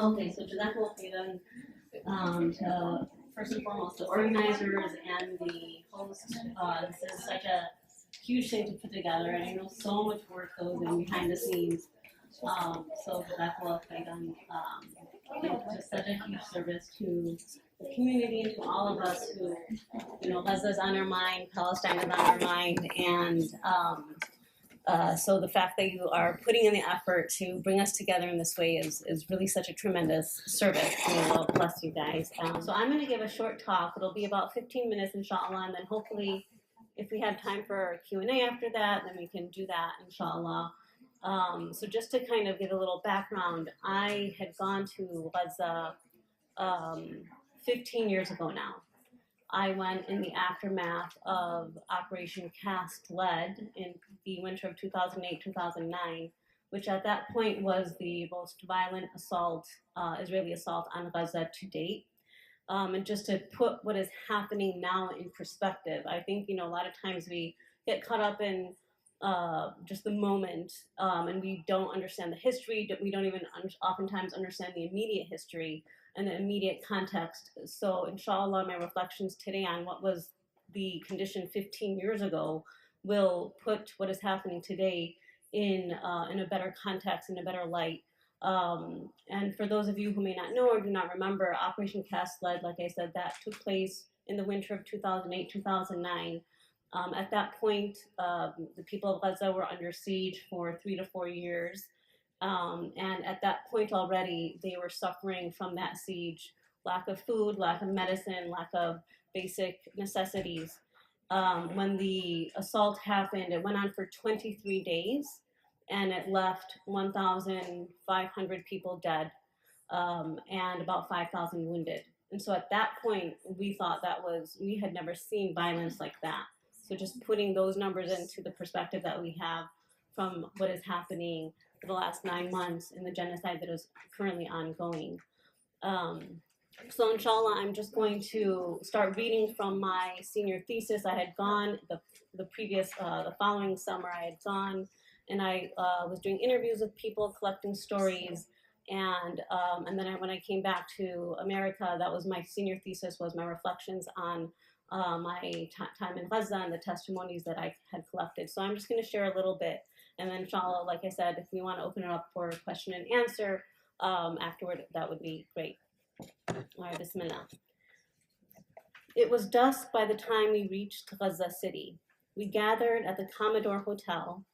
Okay, so Jazakallah khairan to first and foremost the organizers and the host. This is such a huge thing to put together, and I know so much work goes in behind the scenes. So Jazakallah khairan. It's just such a huge service to the community and to all of us who, Gaza's on our mind, Palestine is on our mind, and so the fact that you are putting in the effort to bring us together in this way is really such a tremendous service. Well, bless you guys. So I'm going to give a short talk. It'll be about 15 minutes, inshallah, and then hopefully, if we have time for Q&A after that, then we can do that, inshallah. So just to kind of give a little background, I had gone to Gaza 15 years ago now. I went in the aftermath of Operation Castlead in the winter of 2008-2009, which at that point was the most violent assault, Israeli assault on Gaza to date. And just to put what is happening now in perspective, I think, a lot of times we get caught up in just the moment, and we don't understand the history. We don't even oftentimes understand the immediate history and the immediate context. So inshallah, my reflections today on what was the condition 15 years ago will put what is happening today in a better context, in a better light. And for those of you who may not know or do not remember, Operation Castlead, like I said, that took place in the winter of 2008-2009. At that point, the people of Gaza were under siege for 3 to 4 years. And at that point already, they were suffering from that siege, lack of food, lack of medicine, lack of basic necessities. When the assault happened, it went on for 23 days, and it left 1,500 people dead, and about 5,000 wounded. And so at that point, we thought we had never seen violence like that. So just putting those numbers into the perspective that we have from what is happening for the last 9 months in the genocide that is currently ongoing. So inshallah, I'm just going to start reading from my senior thesis. I had gone the following summer. I had gone and I was doing interviews with people, collecting stories, and then when I came back to America, that was my senior thesis, was my reflections on my time in Gaza and the testimonies that I had collected. So I'm just going to share a little bit, and then inshallah, like I said, if we want to open it up for question and answer afterward, that would be great. All right, bismillah. It was dusk by the time we reached Gaza City. We gathered at the Commodore Hotel.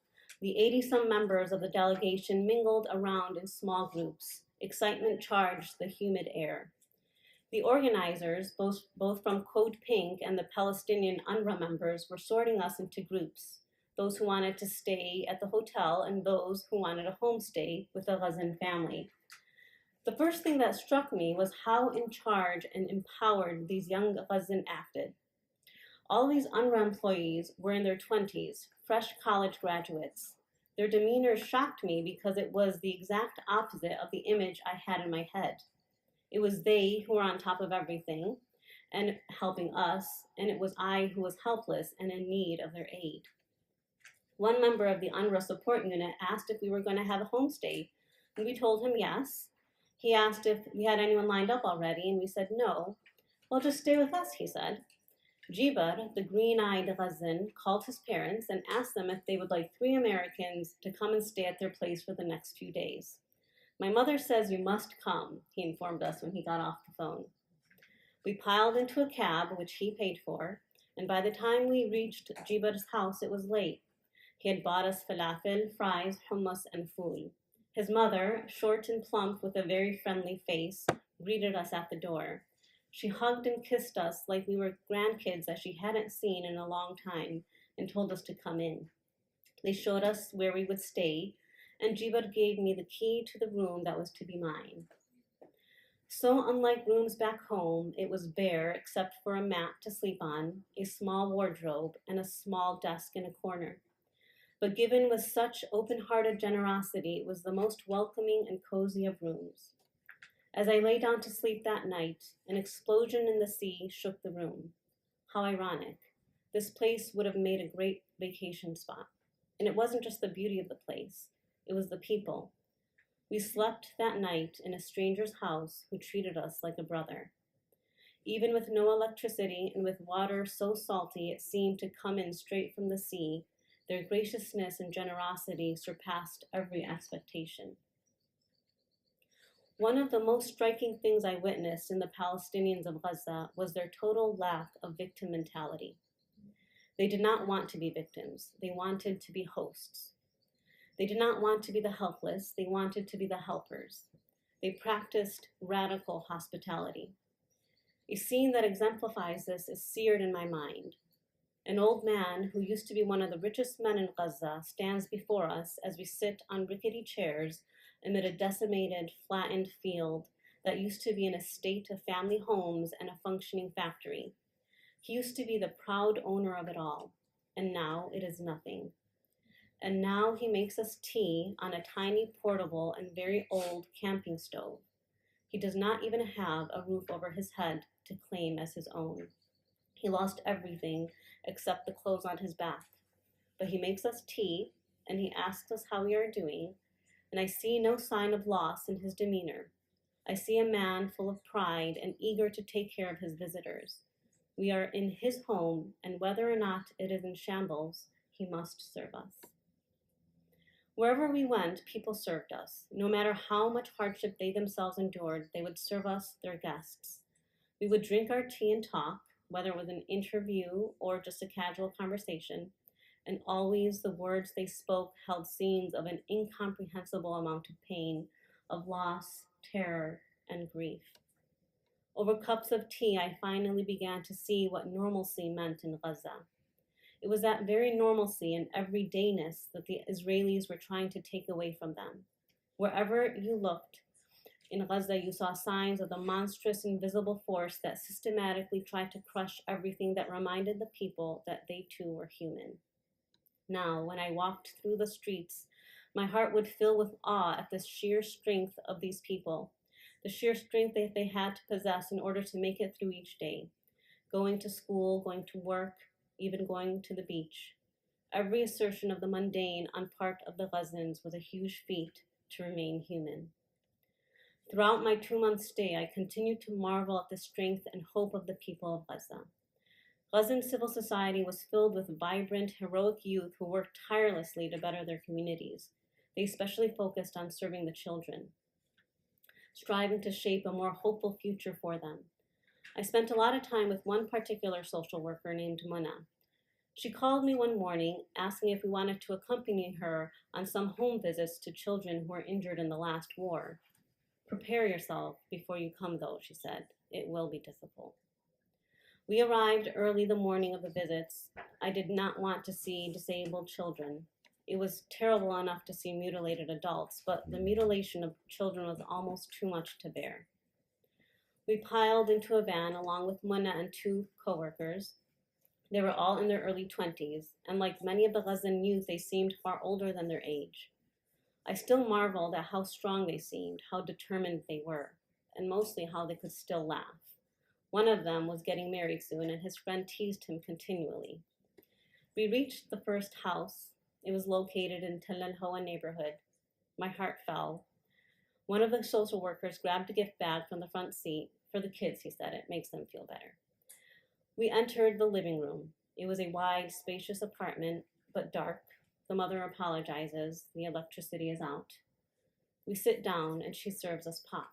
The 80-some members of the delegation mingled around in small groups. Excitement charged the humid air. The organizers, both from Code Pink and the Palestinian UNRWA members, were sorting us into groups, those who wanted to stay at the hotel and those who wanted a homestay with a Gazan family. The first thing that struck me was how in charge and empowered these young Gazan acted. All these UNRWA employees were in their 20s, fresh college graduates. Their demeanor shocked me because it was the exact opposite of the image I had in my head. It was they who were on top of everything and helping us, and it was I who was helpless and in need of their aid. One member of the UNRWA support unit asked if we were going to have a homestay, and we told him yes. He asked if we had anyone lined up already, and we said no. Well, just stay with us, he said. Jibar, the green-eyed Gazan, called his parents and asked them if they would like 3 Americans to come and stay at their place for the next few days. My mother says you must come, he informed us when he got off the phone. We piled into a cab, which he paid for, and by the time we reached Jibar's house, it was late. He had bought us falafel, fries, hummus, and fool. His mother, short and plump with a very friendly face, greeted us at the door. She hugged and kissed us like we were grandkids that she hadn't seen in a long time and told us to come in. They showed us where we would stay, and Jibar gave me the key to the room that was to be mine. So unlike rooms back home, it was bare except for a mat to sleep on, a small wardrobe, and a small desk in a corner. But given with such open-hearted generosity, it was the most welcoming and cozy of rooms. As I lay down to sleep that night, an explosion in the sea shook the room. How ironic. This place would have made a great vacation spot. And it wasn't just the beauty of the place. It was the people. We slept that night in a stranger's house who treated us like a brother. Even with no electricity and with water so salty it seemed to come in straight from the sea, their graciousness and generosity surpassed every expectation. One of the most striking things I witnessed in the Palestinians of Gaza was their total lack of victim mentality. They did not want to be victims, they wanted to be hosts. They did not want to be the helpless, they wanted to be the helpers. They practiced radical hospitality. A scene that exemplifies this is seared in my mind. An old man who used to be one of the richest men in Gaza stands before us as we sit on rickety chairs amid a decimated, flattened field that used to be an estate of family homes and a functioning factory. He used to be the proud owner of it all, and now it is nothing. And now he makes us tea on a tiny, portable, and very old camping stove. He does not even have a roof over his head to claim as his own. He lost everything except the clothes on his back. But he makes us tea, and he asks us how we are doing, and I see no sign of loss in his demeanor. I see a man full of pride and eager to take care of his visitors. We are in his home, and whether or not it is in shambles, he must serve us. Wherever we went, people served us. No matter how much hardship they themselves endured, they would serve us, their guests. We would drink our tea and talk, whether it was an interview or just a casual conversation, and always the words they spoke held scenes of an incomprehensible amount of pain, of loss, terror, and grief. Over cups of tea, I finally began to see what normalcy meant in Gaza. It was that very normalcy and everydayness that the Israelis were trying to take away from them. Wherever you looked in Gaza, you saw signs of the monstrous invisible force that systematically tried to crush everything that reminded the people that they too were human. Now, when I walked through the streets, my heart would fill with awe at the sheer strength of these people, the sheer strength that they had to possess in order to make it through each day, going to school, going to work, even going to the beach. Every assertion of the mundane on part of the Gazans was a huge feat to remain human. Throughout my 2-month stay, I continued to marvel at the strength and hope of the people of Gaza. Gazan civil society was filled with vibrant, heroic youth who worked tirelessly to better their communities. They especially focused on serving the children, striving to shape a more hopeful future for them. I spent a lot of time with one particular social worker named Mona. She called me one morning asking if we wanted to accompany her on some home visits to children who were injured in the last war. Prepare yourself before you come, though, she said. It will be difficult. We arrived early the morning of the visits. I did not want to see disabled children. It was terrible enough to see mutilated adults, but the mutilation of children was almost too much to bear. We piled into a van along with Mona and 2 co-workers. They were all in their early 20s, and like many of the Gazan youth, they seemed far older than their age. I still marveled at how strong they seemed, how determined they were, and mostly how they could still laugh. One of them was getting married soon, and his friend teased him continually. We reached the first house. It was located in Tel El-Hoa neighborhood. My heart fell. One of the social workers grabbed a gift bag from the front seat. For the kids, he said, it makes them feel better. We entered the living room. It was a wide, spacious apartment, but dark. The mother apologizes. The electricity is out. We sit down, and she serves us pop.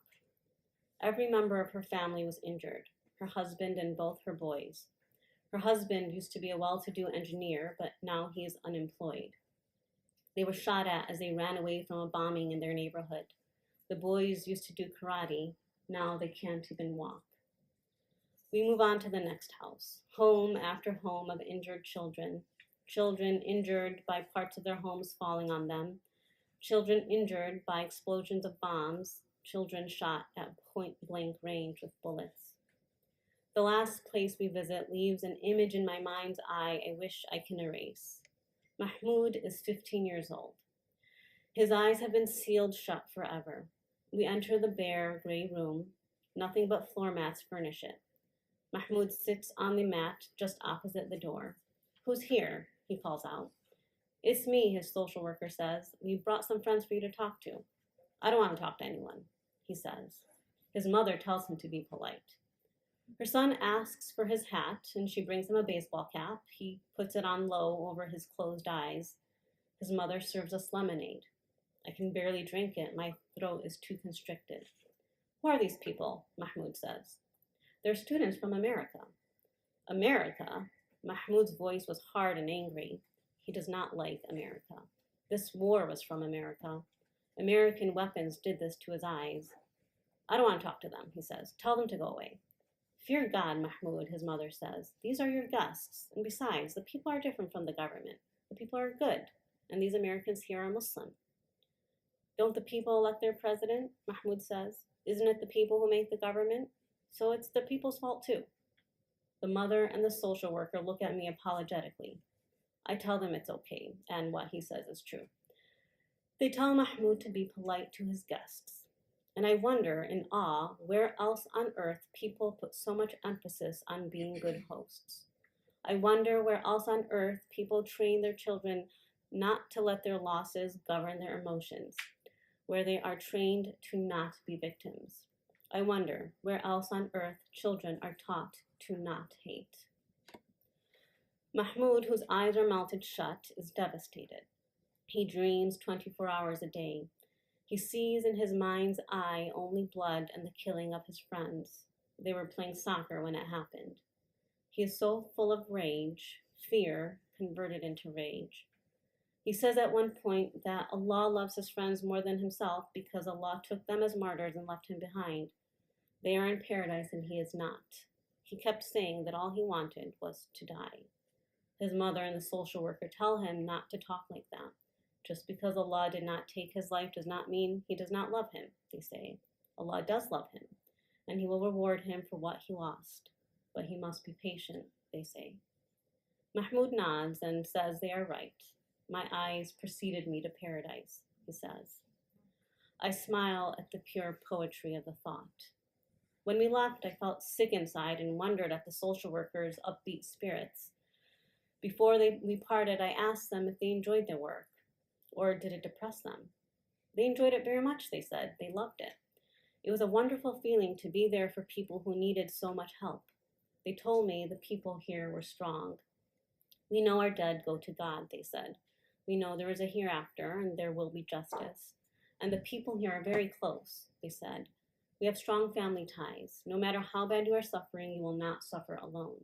Every member of her family was injured, her husband and both her boys. Her husband used to be a well-to-do engineer, but now he is unemployed. They were shot at as they ran away from a bombing in their neighborhood. The boys used to do karate. Now they can't even walk. We move on to the next house. Home after home of injured children. Children injured by parts of their homes falling on them. Children injured by explosions of bombs. Children shot at point-blank range with bullets. The last place we visit leaves an image in my mind's eye I wish I can erase. Mahmoud is 15 years old. His eyes have been sealed shut forever. We enter the bare, gray room. Nothing but floor mats furnish it. Mahmoud sits on the mat just opposite the door. "Who's here?" he calls out. "It's me," his social worker says. "We brought some friends for you to talk to." I don't want to talk to anyone, he says. His mother tells him to be polite. Her son asks for his hat, and she brings him a baseball cap. He puts it on low over his closed eyes. His mother serves us lemonade. I can barely drink it. My throat is too constricted. Who are these people? Mahmoud says. They're students from America. America? Mahmoud's voice was hard and angry. He does not like America. This war was from America. American weapons did this to his eyes. I don't want to talk to them, he says. Tell them to go away. Fear God, Mahmoud, his mother says. These are your guests. And besides, the people are different from the government. The people are good. And these Americans here are Muslim. Don't the people elect their president? Mahmoud says. Isn't it the people who make the government? So it's the people's fault too. The mother and the social worker look at me apologetically. I tell them it's okay, and what he says is true. They tell Mahmoud to be polite to his guests. And I wonder, in awe, where else on earth people put so much emphasis on being good hosts. I wonder where else on earth people train their children not to let their losses govern their emotions, where they are trained to not be victims. I wonder where else on earth children are taught to not hate. Mahmoud, whose eyes are melted shut, is devastated. He dreams 24 hours a day. He sees in his mind's eye only blood and the killing of his friends. They were playing soccer when it happened. He is so full of rage, fear converted into rage. He says at one point that Allah loves his friends more than himself because Allah took them as martyrs and left him behind. They are in paradise and he is not. He kept saying that all he wanted was to die. His mother and the social worker tell him not to talk like that. Just because Allah did not take his life does not mean he does not love him, they say. Allah does love him, and he will reward him for what he lost. But he must be patient, they say. Mahmoud nods and says they are right. My eyes preceded me to paradise, he says. I smile at the pure poetry of the thought. When we left, I felt sick inside and wondered at the social workers' upbeat spirits. Before we parted, I asked them if they enjoyed their work, or did it depress them? They enjoyed it very much, they said. They loved it. It was a wonderful feeling to be there for people who needed so much help. They told me the people here were strong. We know our dead go to God, they said. We know there is a hereafter and there will be justice. And the people here are very close, they said. We have strong family ties. No matter how bad you are suffering, you will not suffer alone.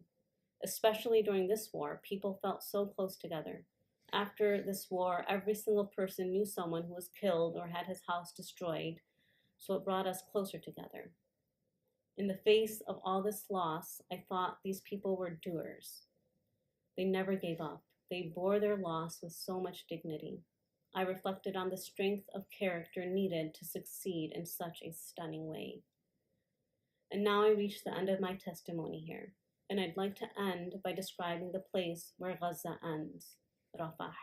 Especially during this war, people felt so close together. After this war, every single person knew someone who was killed or had his house destroyed, so it brought us closer together. In the face of all this loss, I thought these people were doers. They never gave up. They bore their loss with so much dignity. I reflected on the strength of character needed to succeed in such a stunning way. And now I reach the end of my testimony here, and I'd like to end by describing the place where Gaza ends, Rafah.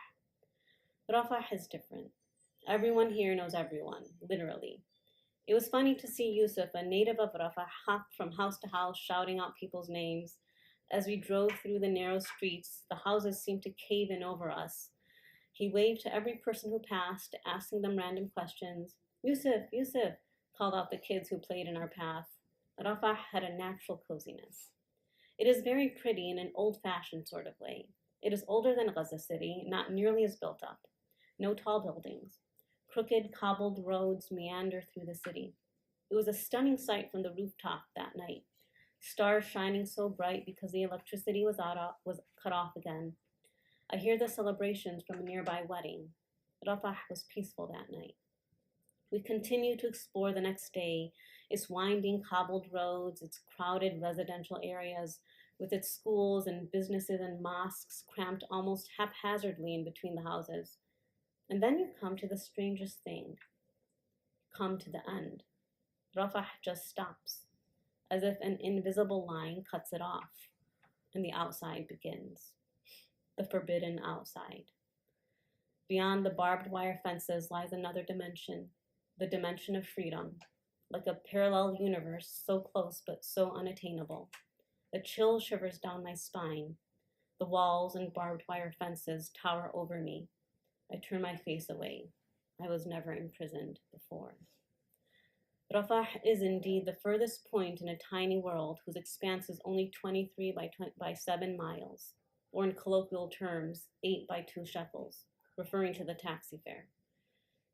Rafah is different. Everyone here knows everyone, literally. It was funny to see Yusuf, a native of Rafah, hop from house to house shouting out people's names. As we drove through the narrow streets, the houses seemed to cave in over us. He waved to every person who passed, asking them random questions. Yusuf, Yusuf, called out the kids who played in our path. Rafah had a natural coziness. It is very pretty in an old-fashioned sort of way. It is older than Gaza City, not nearly as built up. No tall buildings. Crooked, cobbled roads meander through the city. It was a stunning sight from the rooftop that night. Stars shining so bright because the electricity was cut off again. I hear the celebrations from a nearby wedding. Rafah was peaceful that night. We continued to explore the next day, its winding cobbled roads, its crowded residential areas, with its schools and businesses and mosques cramped almost haphazardly in between the houses. And then you come to the strangest thing. Come to the end. Rafah just stops, as if an invisible line cuts it off, and the outside begins. The forbidden outside. Beyond the barbed wire fences lies another dimension, the dimension of freedom, like a parallel universe so close but so unattainable. A chill shivers down my spine. The walls and barbed wire fences tower over me. I turn my face away. I was never imprisoned before. Rafah is indeed the furthest point in a tiny world whose expanse is only 23 by 7 miles, or in colloquial terms, 8 by 2 shekels, referring to the taxi fare.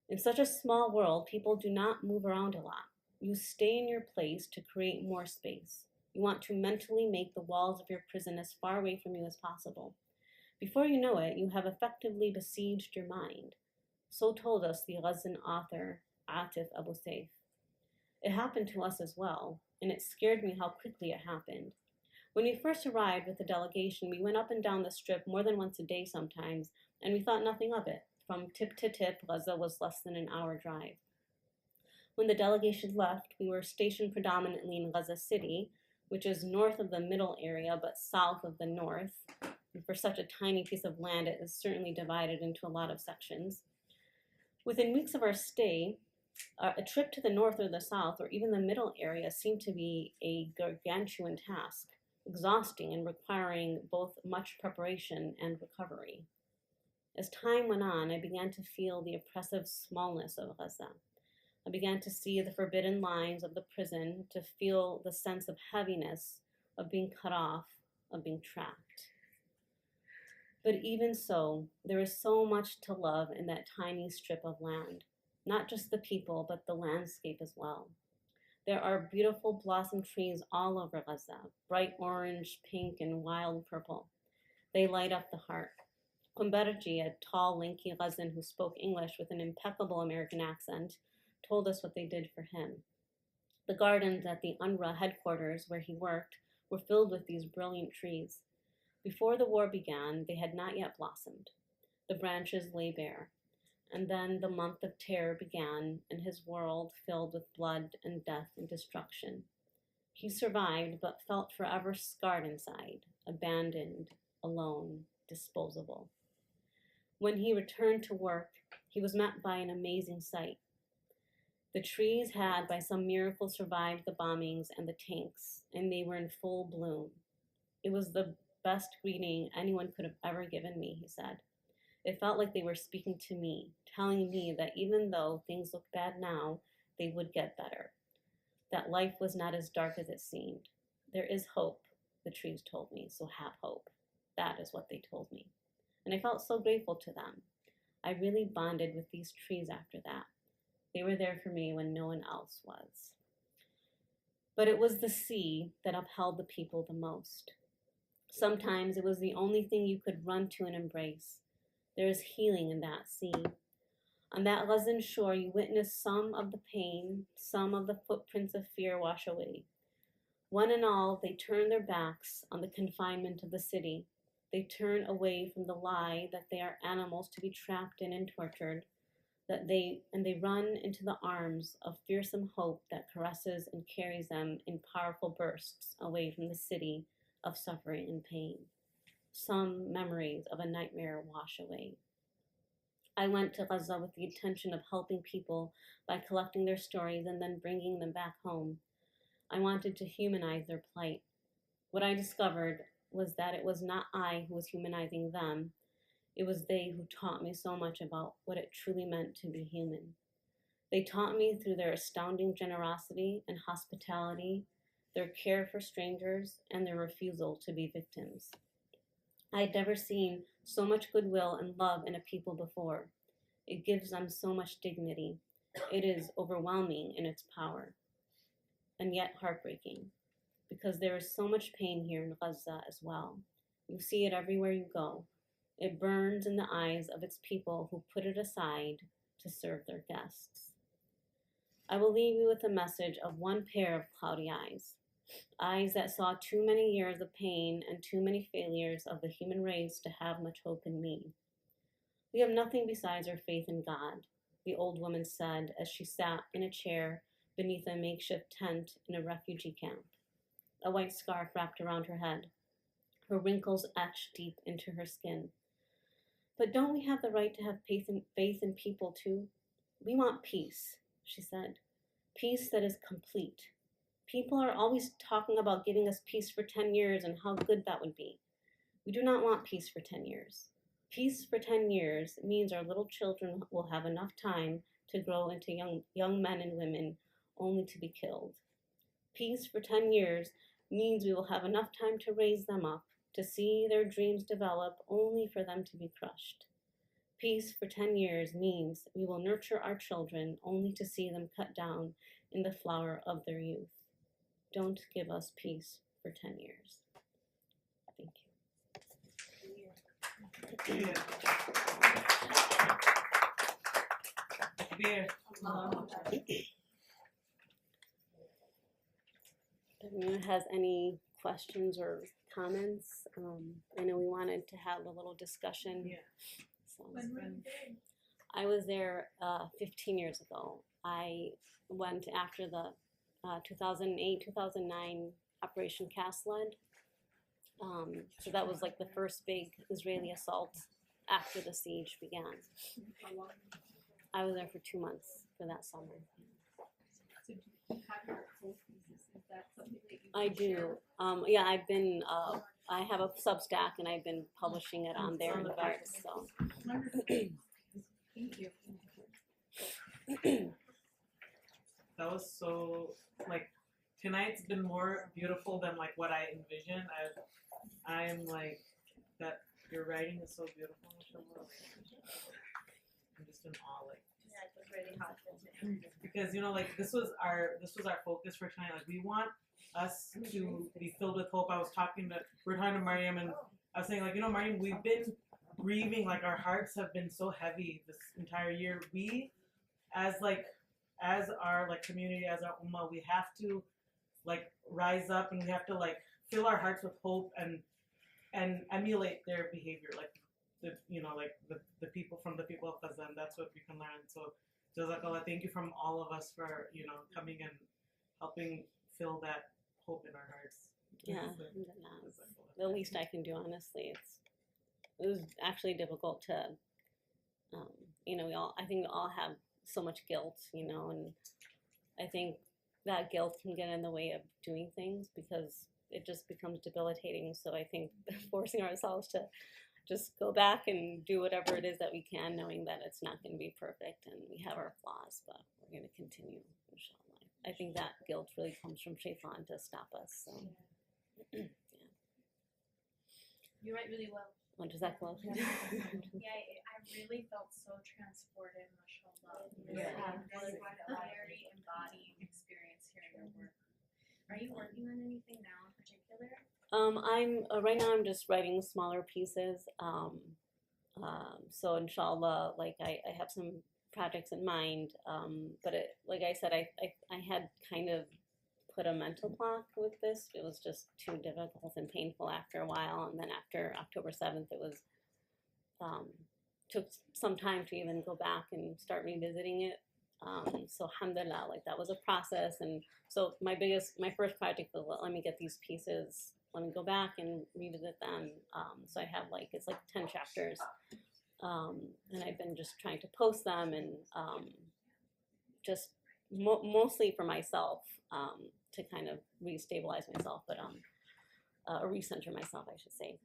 In such a small world, people do not move around a lot. You stay in your place to create more space. You want to mentally make the walls of your prison as far away from you as possible. Before you know it, you have effectively besieged your mind. So told us the Ghazan author Atif Abu Saif. It happened to us as well, and it scared me how quickly it happened. When we first arrived with the delegation, we went up and down the strip more than once a day sometimes, and we thought nothing of it. From tip to tip, Gaza was less than an hour drive. When the delegation left, we were stationed predominantly in Gaza City, which is north of the middle area but south of the north. And for such a tiny piece of land, it is certainly divided into a lot of sections. Within weeks of our stay, a trip to the north or the south or even the middle area seemed to be a gargantuan task, exhausting and requiring both much preparation and recovery. As time went on, I began to feel the oppressive smallness of Gaza. I began to see the forbidden lines of the prison, to feel the sense of heaviness, of being cut off, of being trapped. But even so, there is so much to love in that tiny strip of land. Not just the people, but the landscape as well. There are beautiful blossom trees all over Gaza, bright orange, pink, and wild purple. They light up the heart. Kumberji, a tall, lanky Gazan who spoke English with an impeccable American accent, told us what they did for him. The gardens at the UNRWA headquarters where he worked were filled with these brilliant trees. Before the war began, they had not yet blossomed. The branches lay bare. And then the month of terror began, and his world filled with blood and death and destruction. He survived, but felt forever scarred inside, abandoned, alone, disposable. When he returned to work, he was met by an amazing sight. The trees had, by some miracle, survived the bombings and the tanks, and they were in full bloom. It was the best greeting anyone could have ever given me, he said. It felt like they were speaking to me, telling me that even though things looked bad now, they would get better. That life was not as dark as it seemed. There is hope, the trees told me, so have hope. That is what they told me. And I felt so grateful to them. I really bonded with these trees after that. They were there for me when no one else was. But it was the sea that upheld the people the most. Sometimes it was the only thing you could run to and embrace. There is healing in that sea. On that Gazan shore, you witness some of the pain, some of the footprints of fear wash away. One and all, they turn their backs on the confinement of the city. They turn away from the lie that they are animals to be trapped in and tortured, and they run into the arms of fearsome hope that caresses and carries them in powerful bursts away from the city of suffering and pain. Some memories of a nightmare wash away. I went to Gaza with the intention of helping people by collecting their stories and then bringing them back home. I wanted to humanize their plight. What I discovered was that it was not I who was humanizing them. It was they who taught me so much about what it truly meant to be human. They taught me through their astounding generosity and hospitality, their care for strangers, and their refusal to be victims. I had never seen so much goodwill and love in a people before. It gives them so much dignity. It is overwhelming in its power, and yet heartbreaking, because there is so much pain here in Gaza as well. You see it everywhere you go. It burns in the eyes of its people who put it aside to serve their guests. I will leave you with a message of one pair of cloudy eyes. Eyes that saw too many years of pain and too many failures of the human race to have much hope in me. We have nothing besides our faith in God, the old woman said as she sat in a chair beneath a makeshift tent in a refugee camp, a white scarf wrapped around her head, her wrinkles etched deep into her skin. But don't we have the right to have faith in people too? We want peace, she said, peace that is complete. People are always talking about giving us peace for 10 years and how good that would be. We do not want peace for 10 years. Peace for 10 years means our little children will have enough time to grow into young men and women only to be killed. Peace for 10 years means we will have enough time to raise them up, to see their dreams develop only for them to be crushed. Peace for 10 years means we will nurture our children only to see them cut down in the flower of their youth. Don't give us peace for 10 years. Thank you. If anyone has any questions or comments, I know we wanted to have a little discussion. Yeah. So, I was there 15 years ago. I went after the 2008-2009 Operation Castlead. So that was like the first big Israeli assault after the siege began. I was there for 2 months for that summer. So do you have your whole thesis? Is that something that you I can share? do. Yeah, I've been. I have a Substack, and I've been publishing it on there in parts. So. Wonderful. Thank you. That was so, like, tonight's been more beautiful than like what I envisioned. I'm like, that your writing is so beautiful. I'm just in awe, like. Yeah, it was really hot. Because like this was our focus for tonight. Like we want us to be filled with hope. We're talking to Marryam, and I was saying, like, Marryam, we've been grieving, like our hearts have been so heavy this entire year. We as our like community, as our ummah, we have to like rise up, and we have to like fill our hearts with hope and emulate their behavior, like the people of Gaza, and that's what we can learn. So Jazakallah, thank you from all of us for coming and helping fill that hope in our hearts. Yeah, the least I can do, honestly. It was actually difficult to, I think we all have so much guilt, and I think that guilt can get in the way of doing things because it just becomes debilitating. So I think forcing ourselves to just go back and do whatever it is that we can, knowing that it's not going to be perfect and we have our flaws, but we're going to continue, inshallah. I think that guilt really comes from Shaitan to stop us. So, yeah. You write really well. What does that close? Yeah, I really felt so transported, mashallah. Yeah. Really very embodied experience here in your work. Are you working on anything now in particular? I'm right now. I'm just writing smaller pieces. So inshallah, like I have some projects in mind. But like I said, I had kind of put a mental block with this. It was just too difficult and painful after a while. And then after October 7th, it was took some time to even go back and start revisiting it. So alhamdulillah, like that was a process. And so my first project was, let me get these pieces, let me go back and revisit them. So I have it's like 10 chapters. And I've been just trying to post them and just mostly for myself to kind of restabilize myself, but or recenter myself, I should say.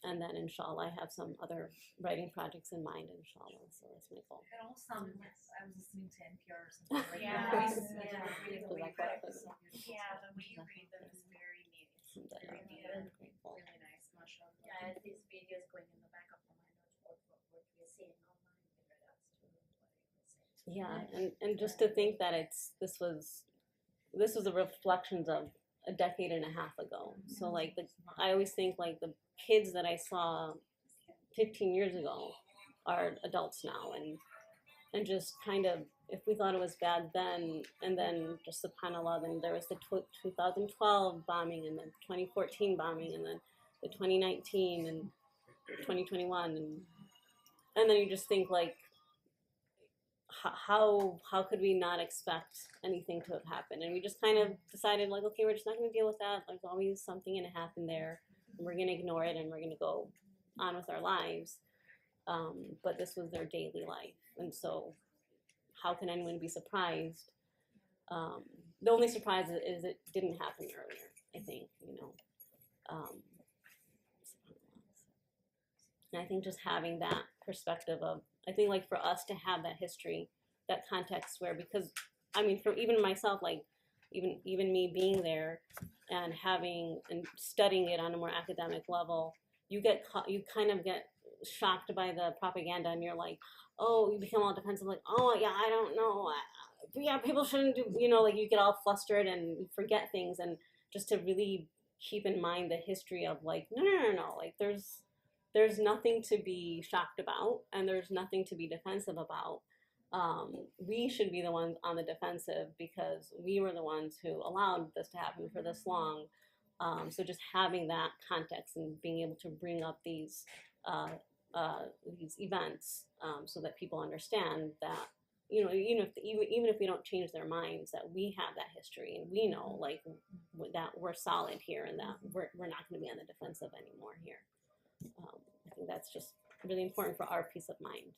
And then inshallah, I have some other writing projects in mind, inshallah. So that's my goal. It all sounded like I was listening to NPR or something like Yeah. that. Yeah. The way you read them. Yeah, the way you read them is very neat. Alhamdulillah, Yeah. I'm grateful. Really nice, mashallah. Yeah, as these videos going in the back of my mind, what we're seeing online, that's what it was. Yeah, and just to think that this was the reflections of a decade and a half ago. So I always think like the kids that I saw 15 years ago are adults now, and just kind of, if we thought it was bad then, and then just subhanAllah, then there was the 2012 bombing, and then 2014 bombing, and then the 2019 and 2021, and then you just think like, how could we not expect anything to have happened? And we just kind of decided like, okay, we're just not going to deal with that. There's always something going to happen there, and we're going to ignore it, and we're going to go on with our lives. But this was their daily life, and so how can anyone be surprised? The only surprise is it didn't happen earlier, I think, And I think just having that perspective of, I think like for us to have that history, that context where, because I mean, for even myself, like even me being there and having and studying it on a more academic level, you kind of get shocked by the propaganda, and you're like, oh, you become all defensive, like, oh yeah, I don't know, yeah, people shouldn't do, like you get all flustered and you forget things, and just to really keep in mind the history of like, no, like there's nothing to be shocked about, and there's nothing to be defensive about. We should be the ones on the defensive because we were the ones who allowed this to happen for this long. So just having that context and being able to bring up these events, so that people understand that, even if we don't change their minds, that we have that history and we know like that we're solid here, and that we're not going to be on the defensive anymore here. I think that's just really important for our peace of mind.